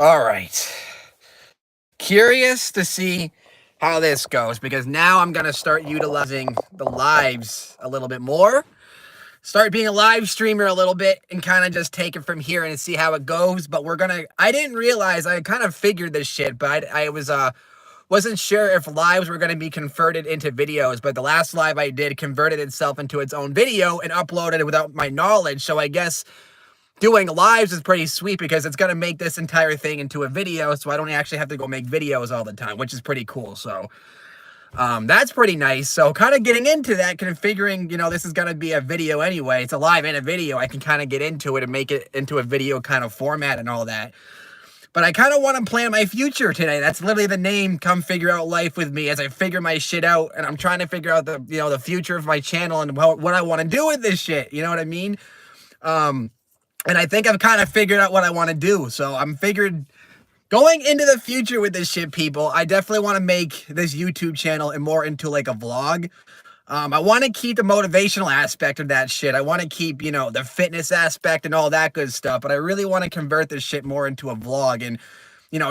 All right. Curious to see how this goes because now I'm going to start utilizing the lives a little bit more. Start being a live streamer a little bit and kind of just take it from here and see how it goes. But I didn't realize, I kind of figured this shit, but wasn't sure if lives were going to be converted into videos. But the last live I did converted itself into its own video and uploaded it without my knowledge. So I guess doing lives is pretty sweet because it's going to make this entire thing into a video, so I don't actually have to go make videos all the time, which is pretty cool. So that's pretty nice. So kind of getting into that, configuring, this is going to be a video anyway. It's a live and a video. I can kind of get into it and make it into a video kind of format and all that. But I kind of want to plan my future today. That's literally the name, Come Figure Out Life With Me, as I figure my shit out. And I'm trying to figure out the future of my channel and what I want to do with this shit. You know what I mean? And I think I've kind of figured out what I want to do. So I'm figured going into the future with this shit, people, I definitely want to make this YouTube channel and more into like a vlog. I want to keep the motivational aspect of that shit. I want to keep, the fitness aspect and all that good stuff. But I really want to convert this shit more into a vlog and,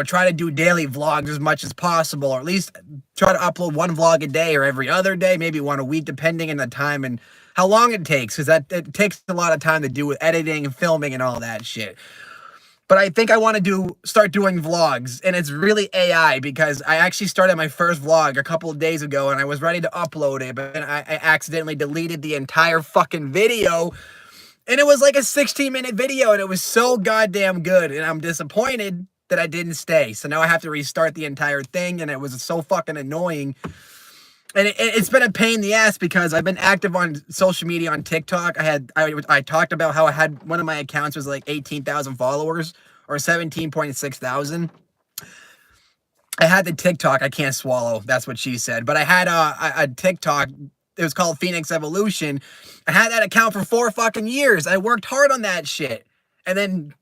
try to do daily vlogs as much as possible, or at least try to upload one vlog a day or every other day, maybe one a week, depending on the time and how long it takes, because it takes a lot of time to do with editing and filming and all that shit. But I think I want to start doing vlogs, and it's really AI, because I actually started my first vlog a couple of days ago, and I was ready to upload it, but then I accidentally deleted the entire fucking video, and it was like a 16-minute video, and it was so goddamn good, and I'm disappointed that I didn't stay. So now I have to restart the entire thing, and it was so fucking annoying. And it's been a pain in the ass because I've been active on social media on TikTok. I talked about how I had one of my accounts was like 18,000 followers or 17.6 thousand. I had the TikTok. I can't swallow. That's what she said. But I had a TikTok. It was called Phoenix Evolution. I had that account for 4 fucking years. I worked hard on that shit. And then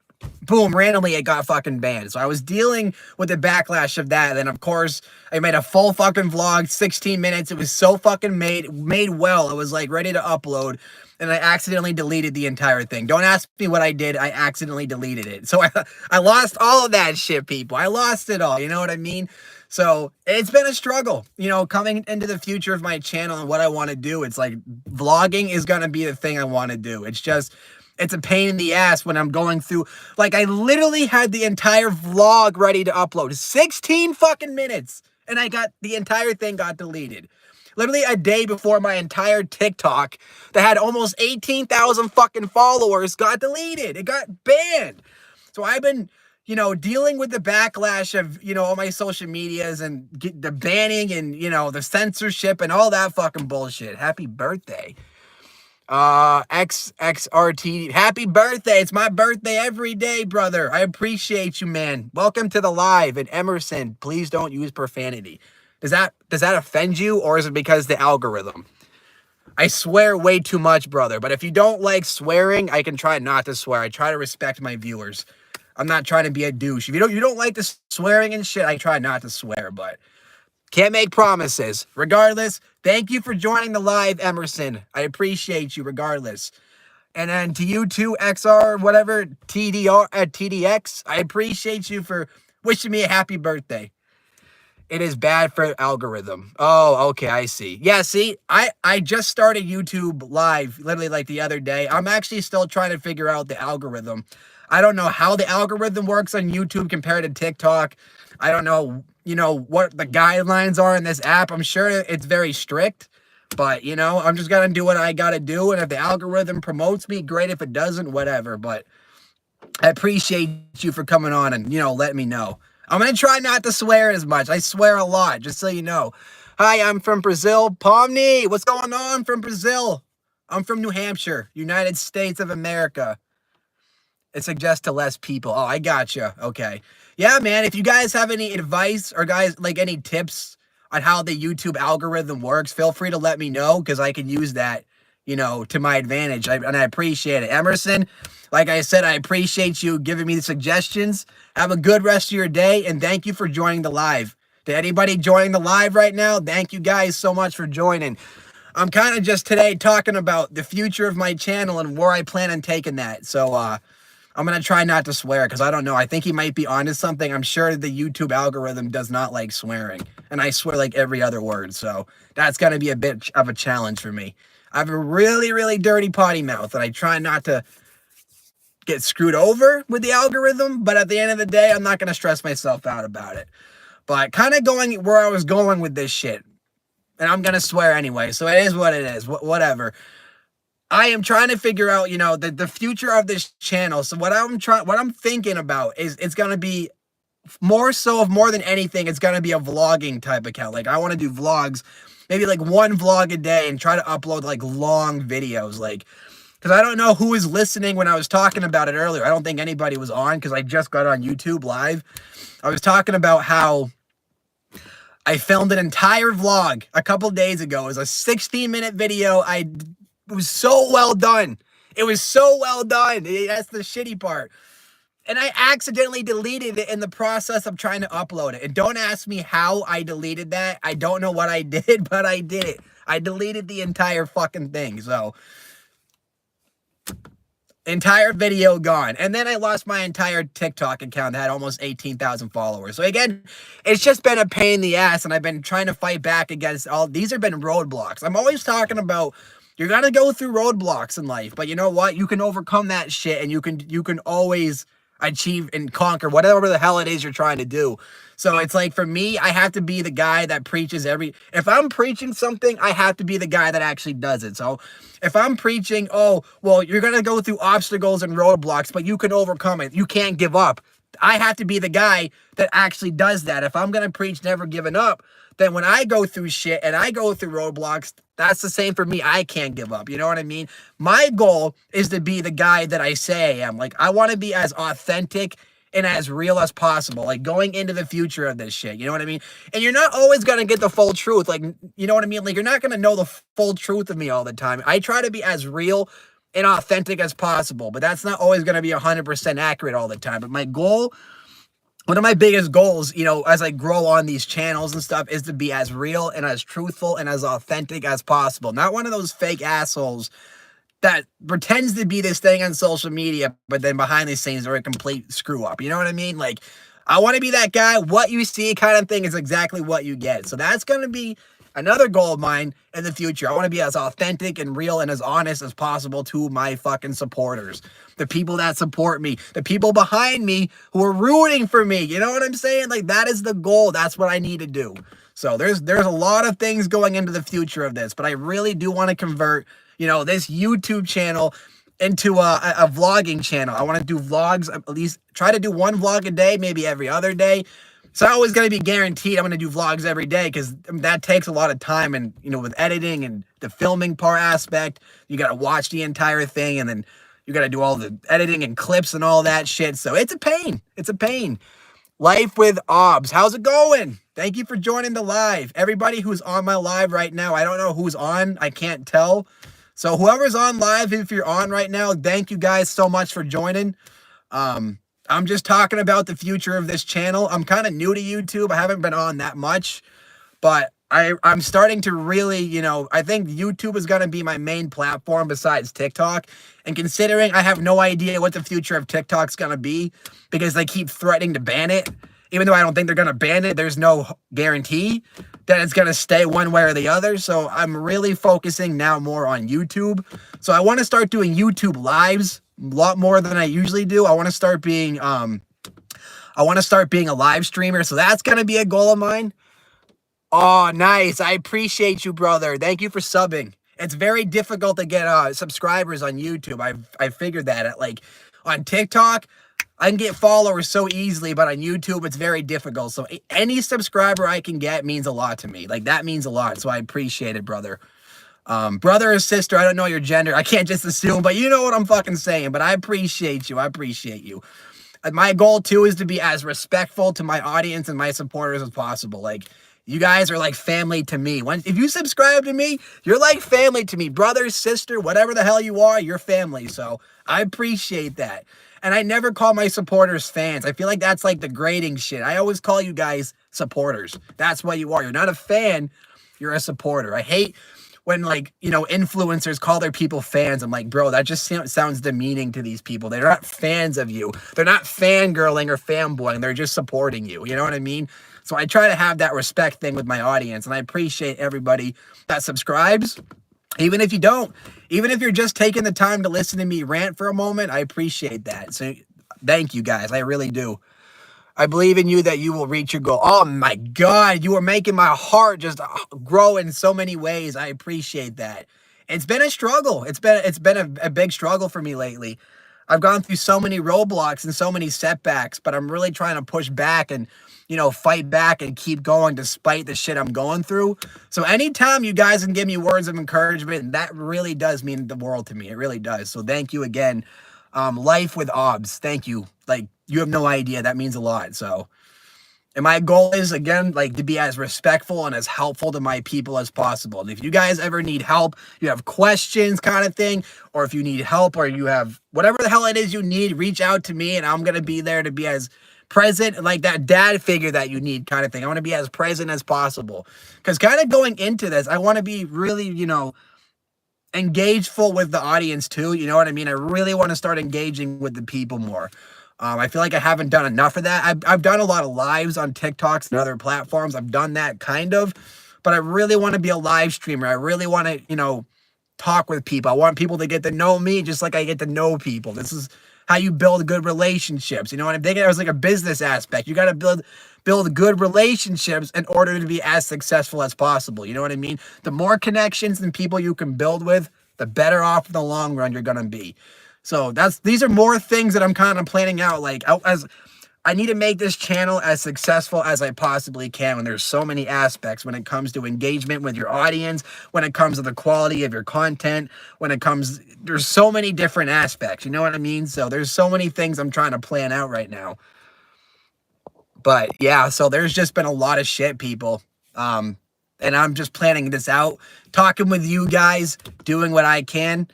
boom, randomly it got fucking banned. So I was dealing with the backlash of that. And then of course I made a full fucking vlog, 16 minutes. It was so fucking made well. It was like ready to upload. And I accidentally deleted the entire thing. Don't ask me what I did. I accidentally deleted it. So I lost all of that shit, people. I lost it all. You know what I mean? So it's been a struggle, coming into the future of my channel and what I want to do. It's like vlogging is going to be the thing I want to do. It's a pain in the ass when I'm going through, like I literally had the entire vlog ready to upload, 16 fucking minutes. And the entire thing got deleted. Literally a day before my entire TikTok that had almost 18,000 fucking followers got deleted. It got banned. So I've been, dealing with the backlash of, all my social medias and the banning and, the censorship and all that fucking bullshit. Happy birthday. XXRT, happy birthday. It's my birthday every day, brother. I appreciate you, man. Welcome to the live. And Emerson, please don't use profanity. Does that offend you, or is it because the algorithm? I swear way too much, brother. But if you don't like swearing, I can try not to swear. I try to respect my viewers. I'm not trying to be a douche. If you don't like the swearing and shit, I try not to swear, but can't make promises. Regardless, thank you for joining the live, Emerson. I appreciate you regardless. And then to you too, XR, whatever, TDX, I appreciate you for wishing me a happy birthday. It is bad for algorithm. Oh, okay, I see. Yeah, see, I just started YouTube live literally like the other day. I'm actually still trying to figure out the algorithm. I don't know how the algorithm works on YouTube compared to TikTok. I don't know, what the guidelines are in this app. I'm sure it's very strict, but, I'm just going to do what I got to do. And if the algorithm promotes me, great. If it doesn't, whatever. But I appreciate you for coming on and, letting me know. I'm going to try not to swear as much. I swear a lot, just so you know. Hi, I'm from Brazil. Pomni, what's going on from Brazil? I'm from New Hampshire, United States of America. It suggests to less people. Oh, I gotcha. Okay. Yeah, man, if you guys have any advice or any tips on how the YouTube algorithm works, feel free to let me know, because I can use that, to my advantage. And I appreciate it. Emerson, like I said, I appreciate you giving me the suggestions. Have a good rest of your day, and thank you for joining the live. To anybody joining the live right now, thank you guys so much for joining. I'm kind of just today talking about the future of my channel and where I plan on taking that. So, I'm going to try not to swear because I don't know. I think he might be onto something. I'm sure the YouTube algorithm does not like swearing. And I swear like every other word. So that's going to be a bit of a challenge for me. I have a really, really dirty potty mouth, and I try not to get screwed over with the algorithm. But at the end of the day, I'm not going to stress myself out about it. But kind of going where I was going with this shit. And I'm going to swear anyway. So it is what it is. Whatever. I am trying to figure out, you know, the future of this channel. So what I'm thinking about is it's going to be more than anything, it's going to be a vlogging type account. Like I want to do vlogs, maybe like one vlog a day and try to upload like long videos. Like, because I don't know who was listening when I was talking about it earlier. I don't think anybody was on because I just got on YouTube live. I was talking about how I filmed an entire vlog a couple days ago. It was a 16-minute video. It was so well done. It was so well done. That's the shitty part. And I accidentally deleted it in the process of trying to upload it. And don't ask me how I deleted that. I don't know what I did, but I did it. I deleted the entire fucking thing. So, entire video gone. And then I lost my entire TikTok account that had almost 18,000 followers. So again, it's just been a pain in the ass. And I've been trying to fight back against all. These have been roadblocks. I'm always talking about you're going to go through roadblocks in life, but you know what? You can overcome that shit, and you can always achieve and conquer whatever the hell it is you're trying to do. So it's like, for me, I have to be the guy that preaches if I'm preaching something, I have to be the guy that actually does it. So if I'm preaching, oh, well, you're going to go through obstacles and roadblocks, but you can overcome it. You can't give up. I have to be the guy that actually does that. If I'm going to preach never giving up, then when I go through shit and I go through roadblocks, that's the same for me. I can't give up. You know what I mean? My goal is to be the guy that I say I am. Like, I want to be as authentic and as real as possible, like going into the future of this shit. You know what I mean? And you're not always going to get the full truth. Like, you know what I mean? Like, you're not going to know the full truth of me all the time. I try to be as real and authentic as possible, but that's not always going to be 100% accurate all the time. But my goal, one of my biggest goals, you know, as I grow on these channels and stuff, is to be as real and as truthful and as authentic as possible. Not one of those fake assholes that pretends to be this thing on social media, but then behind the scenes are a complete screw up. You know what I mean? Like, I want to be that guy. What you see kind of thing is exactly what you get. So that's going to be another goal of mine in the future. I want to be as authentic and real and as honest as possible to my fucking supporters. The people that support me. The people behind me who are rooting for me. You know what I'm saying? Like, that is the goal. That's what I need to do. So there's a lot of things going into the future of this, but I really do want to convert, you know, this YouTube channel into a vlogging channel. I want to do vlogs, at least try to do one vlog a day, maybe every other day. It's not always going to be guaranteed I'm going to do vlogs every day, because that takes a lot of time. And, you know, with editing and the filming part aspect, you got to watch the entire thing, and then you got to do all the editing and clips and all that shit. So it's a pain. It's a pain. Life with OBS. How's it going? Thank you for joining the live. Everybody who's on my live right now, I don't know who's on. I can't tell. So whoever's on live, if you're on right now, thank you guys so much for joining. I'm just talking about the future of this channel. I'm kind of new to YouTube. I haven't been on that much, but I'm starting to really, you know, I think YouTube is going to be my main platform besides TikTok. And considering I have no idea what the future of TikTok's going to be, because they keep threatening to ban it, even though I don't think they're going to ban it, there's no guarantee that it's going to stay one way or the other. So I'm really focusing now more on YouTube. So I want to start doing YouTube lives a lot more than I usually do. I want to start being a live streamer. So that's going to be a goal of mine. Oh, nice. I appreciate you, brother. Thank you for subbing. It's very difficult to get subscribers on YouTube. I figured that. Like, on TikTok, I can get followers so easily, but on YouTube, it's very difficult. So any subscriber I can get means a lot to me. Like, that means a lot. So I appreciate it, brother. Brother or sister, I don't know your gender. I can't just assume, but you know what I'm fucking saying. But I appreciate you. I appreciate you. My goal, too, is to be as respectful to my audience and my supporters as possible. Like, you guys are like family to me. If you subscribe to me, you're like family to me. Brother, sister, whatever the hell you are, you're family. So I appreciate that. And I never call my supporters fans. I feel like that's like the grading shit. I always call you guys supporters. That's what you are. You're not a fan. You're a supporter. I hate when like, you know, influencers call their people fans. I'm like, bro, that just sounds demeaning to these people. They're not fans of you. They're not fangirling or fanboying. They're just supporting you. You know what I mean? So I try to have that respect thing with my audience, and I appreciate everybody that subscribes. Even if you don't, even if you're just taking the time to listen to me rant for a moment, I appreciate that. So thank you guys. I really do. I believe in you that you will reach your goal. Oh my God, you are making my heart just grow in so many ways. I appreciate that. It's been a struggle. It's been a big struggle for me lately. I've gone through so many roadblocks and so many setbacks, but I'm really trying to push back and, you know, fight back and keep going despite the shit I'm going through. So anytime you guys can give me words of encouragement, that really does mean the world to me. It really does. So thank you again. Life with OBS. Thank you. Like, you have no idea. That means a lot. So, and my goal is, again, like, to be as respectful and as helpful to my people as possible. And if you guys ever need help, you have questions kind of thing, or if you need help or you have whatever the hell it is you need, reach out to me and I'm going to be there to be as present, like that dad figure that you need kind of thing. I want to be as present as possible. Because kind of going into this, I want to be really, you know, engageful with the audience too. You know what I mean? I really want to start engaging with the people more. I feel like I haven't done enough of that. I've done a lot of lives on TikToks and other platforms. I've done that kind of, but I really want to be a live streamer. I really want to, you know, talk with people. I want people to get to know me just like I get to know people. This is how you build good relationships. You know what I'm thinking? It was like a business aspect. You got to build good relationships in order to be as successful as possible. You know what I mean? The more connections and people you can build with, the better off in the long run you're going to be. So these are more things that I'm kind of planning out. Like, as I need to make this channel as successful as I possibly can. And there's so many aspects when it comes to engagement with your audience, when it comes to the quality of your content, there's so many different aspects. You know what I mean? So there's so many things I'm trying to plan out right now. But yeah, so there's just been a lot of shit, people. And I'm just planning this out, talking with you guys, doing what I can.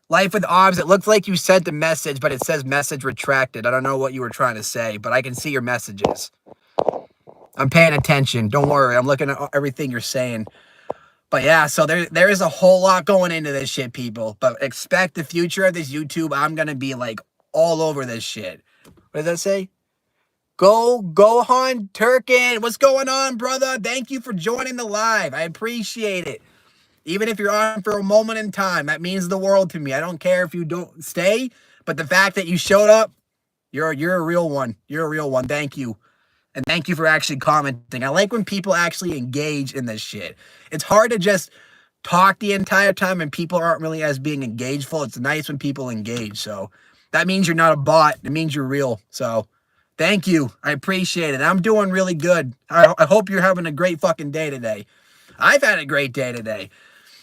Life with OBS, it looks like you sent the message, but it says message retracted. I don't know what you were trying to say, but I can see your messages. I'm paying attention. Don't worry. I'm looking at everything you're saying. But yeah, so there is a whole lot going into this shit, people. But expect the future of this YouTube. I'm going to be like all over this shit. What does that say? Gohan Turkin. What's going on, brother? Thank you for joining the live. I appreciate it. Even if you're on for a moment in time, that means the world to me. I don't care if you don't stay, but the fact that you showed up, you're a real one. You're a real one. Thank you. And thank you for actually commenting. I like when people actually engage in this shit. It's hard to just talk the entire time and people aren't really as being engageful. It's nice when people engage. So that means you're not a bot. It means you're real. So thank you. I appreciate it. I'm doing really good. I hope you're having a great fucking day today. I've had a great day today.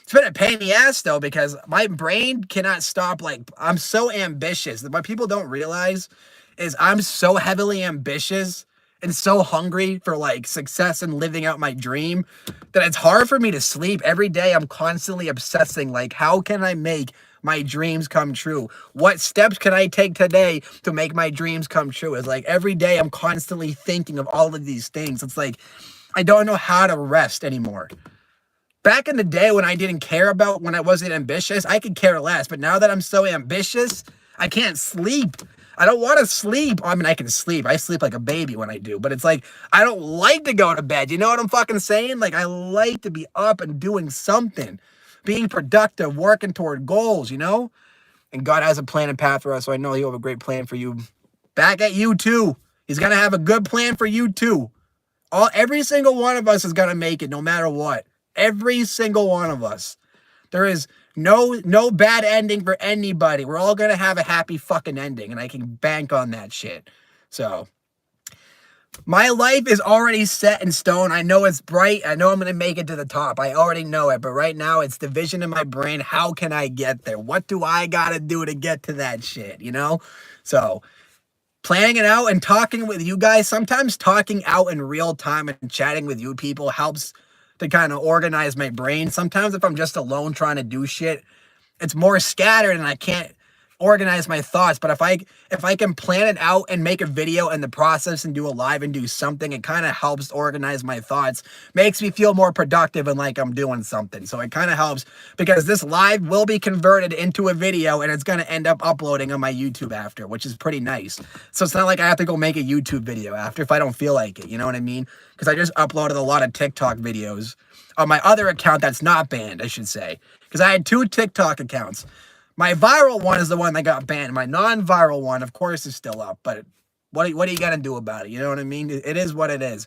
It's been a pain in the ass, though, because my brain cannot stop. Like, I'm so ambitious. What people don't realize is I'm so heavily ambitious and so hungry for, like, success and living out my dream that it's hard for me to sleep. Every day, I'm constantly obsessing, like, how can I make my dreams come true? What steps can I take today to make my dreams come true? It's like every day, I'm constantly thinking of all of these things. It's like I don't know how to rest anymore. Back in the day when I didn't care about, when I wasn't ambitious, I could care less. But now that I'm so ambitious, I can't sleep. I don't want to sleep. I mean, I can sleep. I sleep like a baby when I do. But it's like, I don't like to go to bed. You know what I'm fucking saying? Like, I like to be up and doing something. Being productive, working toward goals, you know? And God has a plan and path for us, so I know he'll have a great plan for you. Back at you, too. He's going to have a good plan for you, too. Every single one of us is going to make it, no matter what. Every single one of us. There is no bad ending for anybody. We're all going to have a happy fucking ending, and I can bank on that shit. So, my life is already set in stone. I know it's bright. I know I'm going to make it to the top. I already know it, but right now it's the vision in my brain. How can I get there? What do I got to do to get to that shit, you know? So, planning it out and talking with you guys, sometimes talking out in real time and chatting with you people helps to kind of organize my brain. Sometimes if I'm just alone trying to do shit, it's more scattered and I can't organize my thoughts. But if I can plan it out and make a video in the process and do a live and do something, it kind of helps organize my thoughts, makes me feel more productive and like I'm doing something. So it kind of helps, because this live will be converted into a video and it's going to end up uploading on my YouTube after, which is pretty nice. So it's not like I have to go make a YouTube video after if I don't feel like it, you know what I mean? Because I just uploaded a lot of TikTok videos on my other account that's not banned, I should say, because I had 2 TikTok accounts. My viral one is the one that got banned. My non-viral one, of course, is still up. But what are you going to do about it? You know what I mean? It is what it is.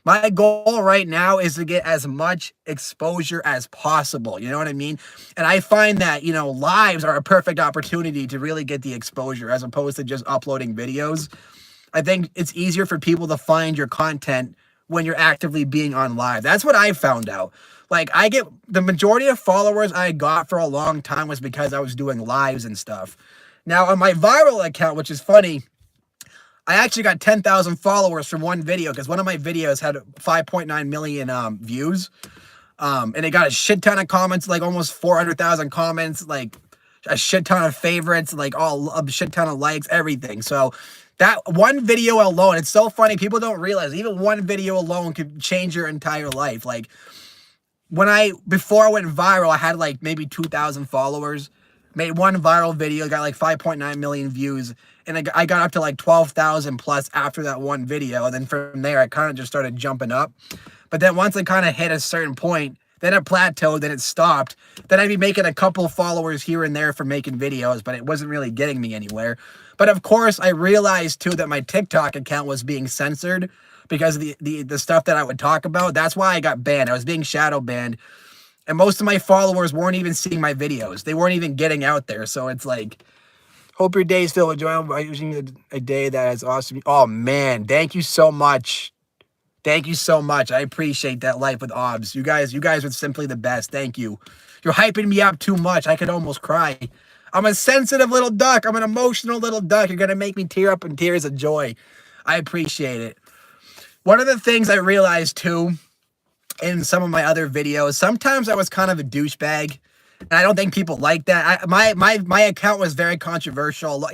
My goal right now is to get as much exposure as possible. You know what I mean? And I find that, lives are a perfect opportunity to really get the exposure as opposed to just uploading videos. I think it's easier for people to find your content when you're actively being on live. That's what I found out. Like, I get the majority of followers I got for a long time was because I was doing lives and stuff. Now, on my viral account, which is funny, I actually got 10,000 followers from one video because one of my videos had 5.9 million views. And it got a shit ton of comments, like almost 400,000 comments, like a shit ton of favorites, like a shit ton of likes, everything. So that one video alone, it's so funny. People don't realize even one video alone could change your entire life. Like, before I went viral, I had like maybe 2,000 followers, made one viral video, got like 5.9 million views, and I got up to like 12,000 plus after that one video. And then from there, I kind of just started jumping up. But then once I kind of hit a certain point, then it plateaued, then it stopped. Then I'd be making a couple followers here and there for making videos, but it wasn't really getting me anywhere. But of course, I realized too that my TikTok account was being censored because of the stuff that I would talk about. That's why I got banned. I was being shadow banned. And most of my followers weren't even seeing my videos. They weren't even getting out there. So it's like, hope your day is filled with joy by using a day that is awesome. Oh, man. Thank you so much. Thank you so much. I appreciate that. Life with Obs. You guys are simply the best. Thank you. You're hyping me up too much. I could almost cry. I'm a sensitive little duck. I'm an emotional little duck. You're going to make me tear up in tears of joy. I appreciate it. One of the things I realized too in some of my other videos, sometimes I was kind of a douchebag, and I don't think people like that. My account was very controversial.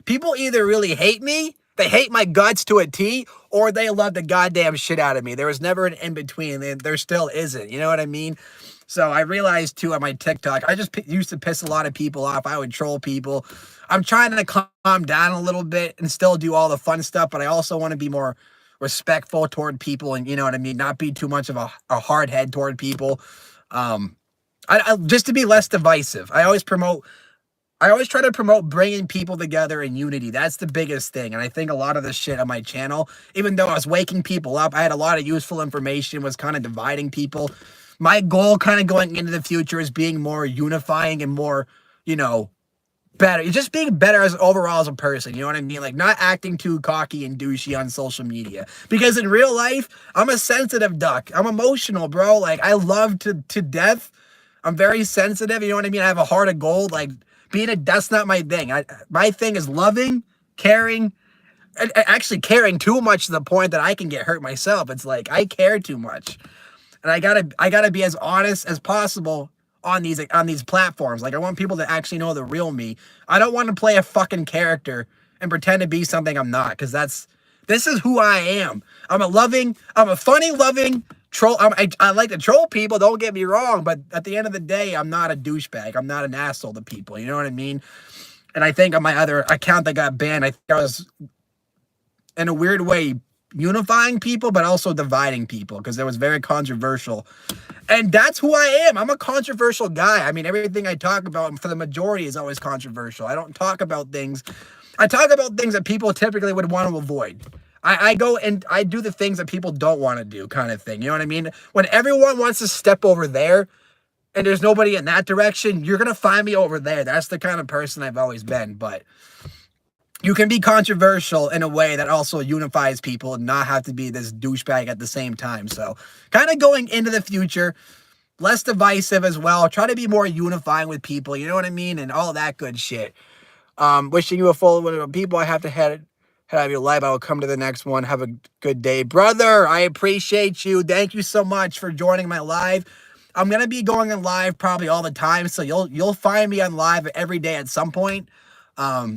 People either really hate me, they hate my guts to a T, or they love the goddamn shit out of me. There was never an in-between, and there still isn't. You know what I mean? So I realized too on my TikTok, I just used to piss a lot of people off. I would troll people. I'm trying to calm down a little bit and still do all the fun stuff, but I also want to be more respectful toward people, and you know what I mean, not be too much of a hard head toward people. I just to be less divisive. I always try to promote bringing people together in unity. That's the biggest thing. And I think a lot of the shit on my channel, even though I was waking people up, I had a lot of useful information, was kind of dividing people. My goal kind of going into the future is being more unifying and more, better. Just being better overall as a person. You know what I mean? Like, not acting too cocky and douchey on social media. Because in real life, I'm a sensitive duck. I'm emotional, bro. Like, I love to death. I'm very sensitive. You know what I mean? I have a heart of gold. Like, that's not my thing. My thing is loving, caring, and actually caring too much to the point that I can get hurt myself. It's like, I care too much. And I gotta be as honest as possible on these platforms. Like, I want people to actually know the real me. I don't want to play a fucking character and pretend to be something I'm not, because this is who I am. I'm a funny, loving troll. I like to troll people, don't get me wrong, but at the end of the day, I'm not a douchebag. I'm not an asshole to people. You know what I mean? And I think on my other account that got banned, I think I was, in a weird way, unifying people, but also dividing people, because it was very controversial. And that's who I am. I'm a controversial guy. I mean, everything I talk about for the majority is always controversial. I don't talk about things. I talk about things that people typically would want to avoid. I go and I do the things that people don't want to do, kind of thing. You know what I mean? When everyone wants to step over there and there's nobody in that direction, you're going to find me over there. That's the kind of person I've always been. But you can be controversial in a way that also unifies people and not have to be this douchebag at the same time. So kind of going into the future, less divisive as well. Try to be more unifying with people. You know what I mean? And all that good shit. Wishing you a full of people. I have to head out of your life. I will come to the next one. Have a good day. Brother, I appreciate you. Thank you so much for joining my live. I'm going to be going on live probably all the time. So you'll find me on live every day at some point.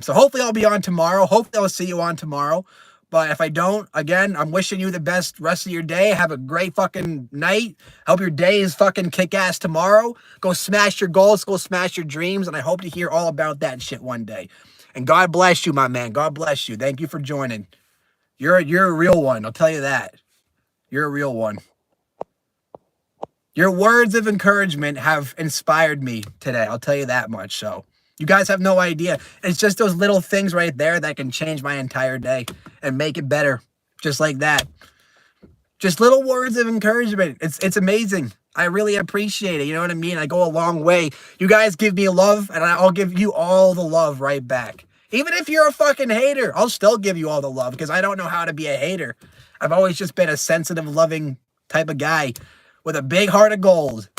So hopefully I'll be on tomorrow. Hopefully I'll see you on tomorrow. But if I don't, again, I'm wishing you the best rest of your day. Have a great fucking night. Hope your day is fucking kick-ass tomorrow. Go smash your goals. Go smash your dreams. And I hope to hear all about that shit one day. And God bless you, my man. God bless you. Thank you for joining. You're a real one. I'll tell you that. You're a real one. Your words of encouragement have inspired me today. I'll tell you that much. So you guys have no idea. It's just those little things right there that can change my entire day and make it better. Just like that. Just little words of encouragement. It's amazing. I really appreciate it. You know what I mean? I go a long way. You guys give me love, and I'll give you all the love right back. Even if you're a fucking hater, I'll still give you all the love because I don't know how to be a hater. I've always just been a sensitive, loving type of guy with a big heart of gold.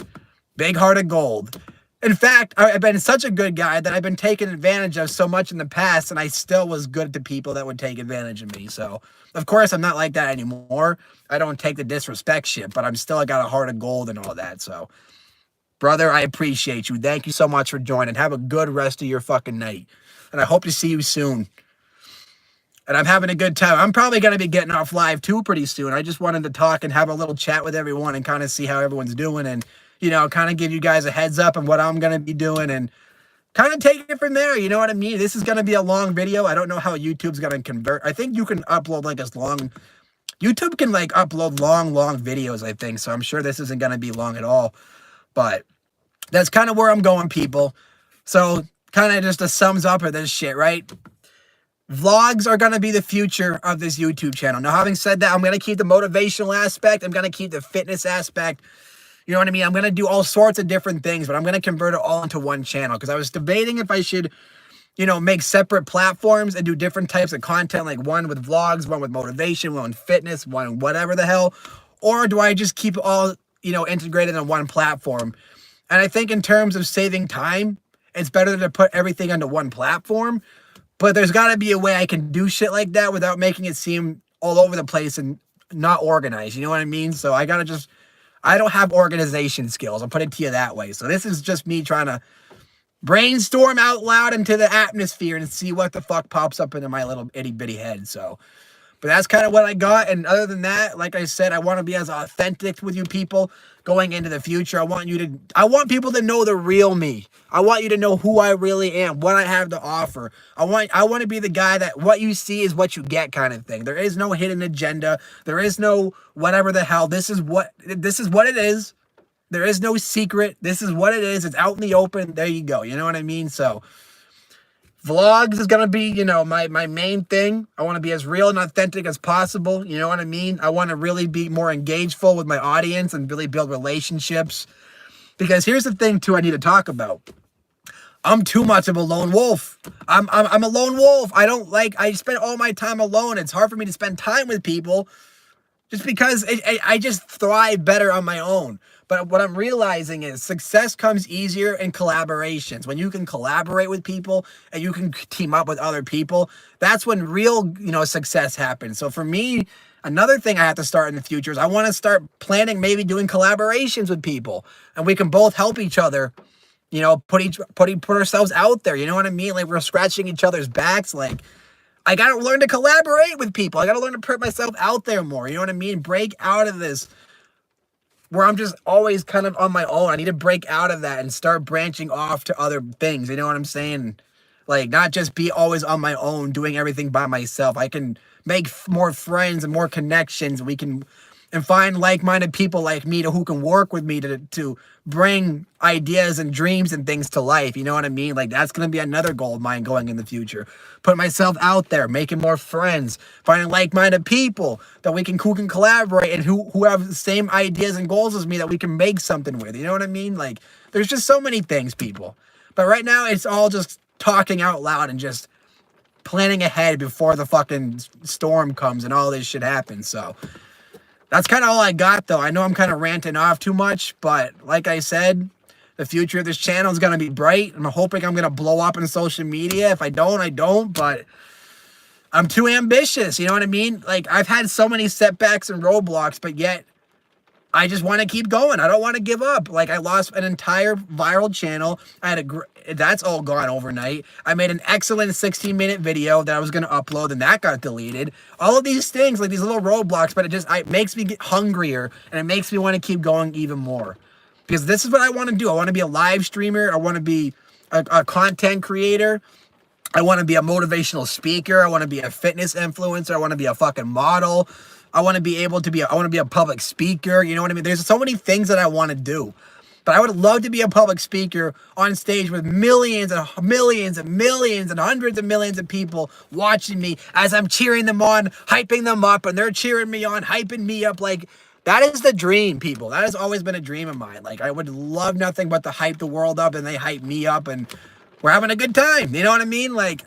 Big heart of gold. In fact, I've been such a good guy that I've been taken advantage of so much in the past, and I still was good to people that would take advantage of me. So, of course, I'm not like that anymore. I don't take the disrespect shit, but I'm still got a heart of gold and all that. So, brother, I appreciate you. Thank you so much for joining. Have a good rest of your fucking night. And I hope to see you soon. And I'm having a good time. I'm probably going to be getting off live too pretty soon. I just wanted to talk and have a little chat with everyone and kind of see how everyone's doing and, you know, kind of give you guys a heads up on what I'm going to be doing and kind of take it from there. You know what I mean? This is going to be a long video. I don't know how YouTube's going to convert. I think you can upload like as long. YouTube can like upload long videos, I think. So I'm sure this isn't going to be long at all. But that's kind of where I'm going, people. So kind of just a sums up of this shit, right? Vlogs are going to be the future of this YouTube channel. Now, having said that, I'm going to keep the motivational aspect. I'm going to keep the fitness aspect. You know what I mean? I'm going to do all sorts of different things, but I'm going to convert it all into one channel because I was debating if I should, you know, make separate platforms and do different types of content, like one with vlogs, one with motivation, one with fitness, one whatever the hell. Or do I just keep it all, you know, integrated in one platform? And I think in terms of saving time, it's better to put everything onto one platform. But there's got to be a way I can do shit like that without making it seem all over the place and not organized. You know what I mean? So I got to just, I don't have organization skills. I'll put it to you that way. So this is just me trying to brainstorm out loud into the atmosphere and see what the fuck pops up into my little itty bitty head. So, but that's kind of what I got. And other than that, like I said, I want to be as authentic with you people going into the future. I want people to know the real me. I want you to know who I really am, what I have to offer. I want to be the guy that what you see is what you get kind of thing. There is no hidden agenda. There is no whatever the hell. This is what it is. There is no secret. This is what it is. It's out in the open. There you go. You know what I mean? So vlogs is going to be, you know, my main thing. I want to be as real and authentic as possible. You know what I mean? I want to really be more engageful with my audience and really build relationships. Because here's the thing, too, I need to talk about. I'm too much of a lone wolf. I'm a lone wolf. I spend all my time alone. It's hard for me to spend time with people just because I just thrive better on my own. But what I'm realizing is success comes easier in collaborations. When you can collaborate with people and you can team up with other people, that's when real, you know, success happens. So for me, another thing I have to start in the future is I want to start planning, maybe doing collaborations with people, and we can both help each other, you know, put ourselves out there. You know what I mean? Like we're scratching each other's backs. Like I got to learn to collaborate with people. I got to learn to put myself out there more. You know what I mean? Break out of this where I'm just always kind of on my own. I need to break out of that and start branching off to other things. You know what I'm saying? Like, not just be always on my own, doing everything by myself. I can make more friends and more connections. We can and find like-minded people like me who can work with me to bring ideas and dreams and things to life. You know what I mean? Like, that's going to be another goal of mine going in the future. Put myself out there, making more friends, finding like-minded people that who can collaborate and who have the same ideas and goals as me that we can make something with. You know what I mean? Like, there's just so many things, people. But right now, it's all just talking out loud and just planning ahead before the fucking storm comes and all this shit happens. So that's kind of all I got, though. I know I'm kind of ranting off too much, but like I said, the future of this channel is going to be bright. I'm hoping I'm going to blow up in social media. If I don't, I don't, but I'm too ambitious. You know what I mean? Like, I've had so many setbacks and roadblocks, but yet I just want to keep going. I don't want to give up. Like, I lost an entire viral channel. I had that's all gone overnight. I made an excellent 16-minute video that I was going to upload, and that got deleted. All of these things, like these little roadblocks, but it makes me get hungrier, and it makes me want to keep going even more. Because this is what I want to do. I want to be a live streamer. I want to be a content creator. I want to be a motivational speaker. I want to be a fitness influencer. I want to be a fucking model. I want to be able to be, I want to be a public speaker. You know what I mean? There's so many things that I want to do. But I would love to be a public speaker on stage with millions and millions and millions and hundreds of millions of people watching me as I'm cheering them on, hyping them up, and they're cheering me on, hyping me up. Like, that is the dream, people. That has always been a dream of mine. Like, I would love nothing but to hype the world up, and they hype me up, and we're having a good time. You know what I mean? Like,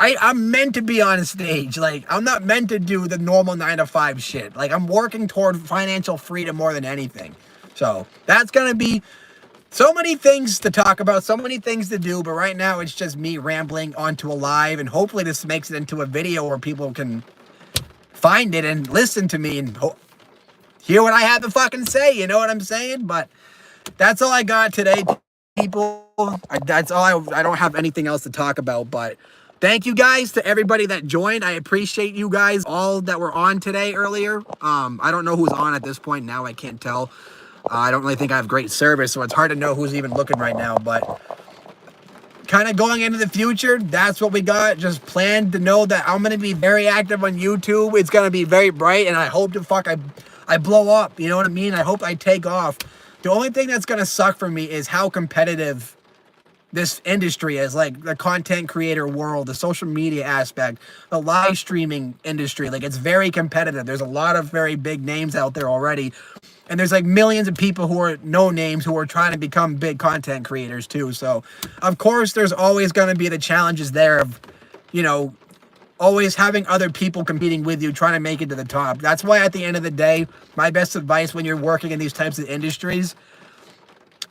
I'm meant to be on stage. Like, I'm not meant to do the normal 9-to-5 shit. Like, I'm working toward financial freedom more than anything. So that's going to be so many things to talk about, so many things to do. But right now it's just me rambling onto a live, and hopefully this makes it into a video where people can find it and listen to me and hear what I have to fucking say. You know what I'm saying? But that's all I got today, people. That's all. I don't have anything else to talk about, but thank you guys to everybody that joined. I appreciate you guys all that were on today earlier. I don't know who's on at this point now. I can't tell. I don't really think I have great service, so it's hard to know who's even looking right now. But kind of going into the future, that's what we got. Just plan to know that I'm going to be very active on YouTube. It's going to be very bright, and I hope to I blow up. You know what I mean? I hope I take off. The only thing that's going to suck for me is how competitive this industry is, like the content creator world, the social media aspect, the live streaming industry. Like, it's very competitive. There's a lot of very big names out there already. And there's like millions of people who are no names who are trying to become big content creators too. So, of course, there's always going to be the challenges there of, you know, always having other people competing with you, trying to make it to the top. That's why at the end of the day, my best advice when you're working in these types of industries,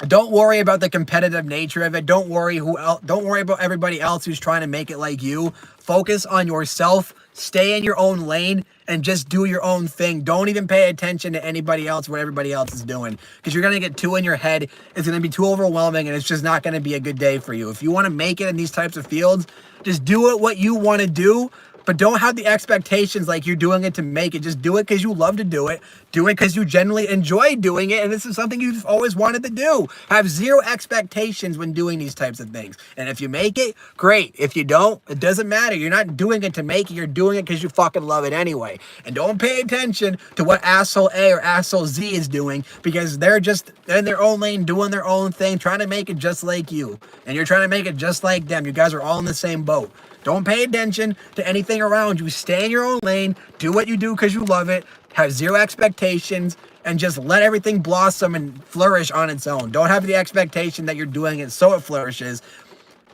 don't worry about the competitive nature of it. Don't worry about everybody else who's trying to make it like you. Focus on yourself. Stay in your own lane and just do your own thing. Don't even pay attention to anybody else, what everybody else is doing, because you're going to get too in your head. It's going to be too overwhelming, and it's just not going to be a good day for you. If you want to make it in these types of fields, just do it what you want to do. But don't have the expectations like you're doing it to make it. Just do it because you love to do it. Do it because you genuinely enjoy doing it. And this is something you've always wanted to do. Have zero expectations when doing these types of things. And if you make it, great. If you don't, it doesn't matter. You're not doing it to make it. You're doing it because you fucking love it anyway. And don't pay attention to what asshole A or asshole Z is doing, because they're just in their own lane, doing their own thing, trying to make it just like you. And you're trying to make it just like them. You guys are all in the same boat. Don't pay attention to anything around you. Stay in your own lane. Do what you do because you love it. Have zero expectations, and just let everything blossom and flourish on its own. Don't have the expectation that you're doing it so it flourishes.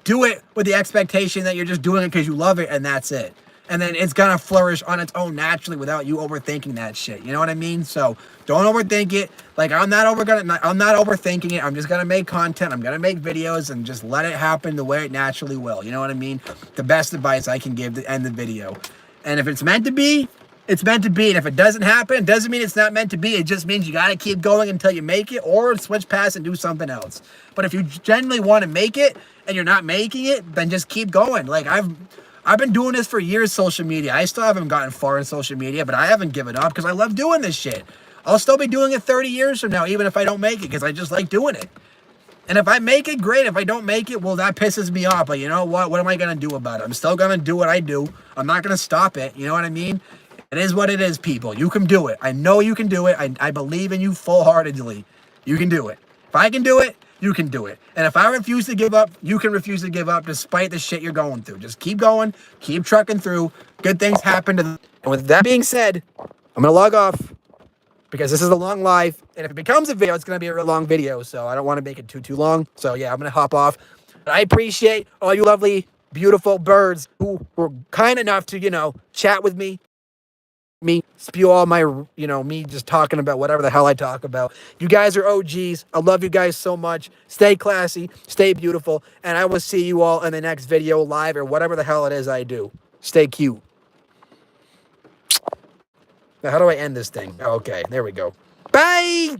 Do it with the expectation that you're just doing it because you love it, and that's it. And then it's going to flourish on its own naturally without you overthinking that shit. You know what I mean? So don't overthink it. Like, I'm not overthinking it. I'm just going to make content. I'm going to make videos and just let it happen the way it naturally will. You know what I mean? The best advice I can give to end the video. And if it's meant to be, it's meant to be. And if it doesn't happen, it doesn't mean it's not meant to be. It just means you got to keep going until you make it, or switch past and do something else. But if you genuinely want to make it and you're not making it, then just keep going. Like, I've been doing this for years, social media. I still haven't gotten far in social media, but I haven't given up because I love doing this shit. I'll still be doing it 30 years from now, even if I don't make it, because I just like doing it. And if I make it, great. If I don't make it, well, that pisses me off. But you know what? What am I going to do about it? I'm still going to do what I do. I'm not going to stop it. You know what I mean? It is what it is, people. You can do it. I know you can do it. I believe in you full-heartedly. You can do it. If I can do it, you can do it. And if I refuse to give up, you can refuse to give up despite the shit you're going through. Just keep going. Keep trucking through. Good things happen to them. And with that being said, I'm going to log off because this is a long live. And if it becomes a video, it's going to be a real long video. So I don't want to make it too long. So yeah, I'm going to hop off. But I appreciate all you lovely, beautiful birds who were kind enough to, you know, chat with me spew all my, you know, me just talking about whatever the hell I talk about. You guys are OGs. I love you guys so much. Stay classy, stay beautiful, and I will see you all in the next video live or whatever the hell it is I do. Stay cute. Now, how do I end this thing? Oh, okay, there we go. Bye.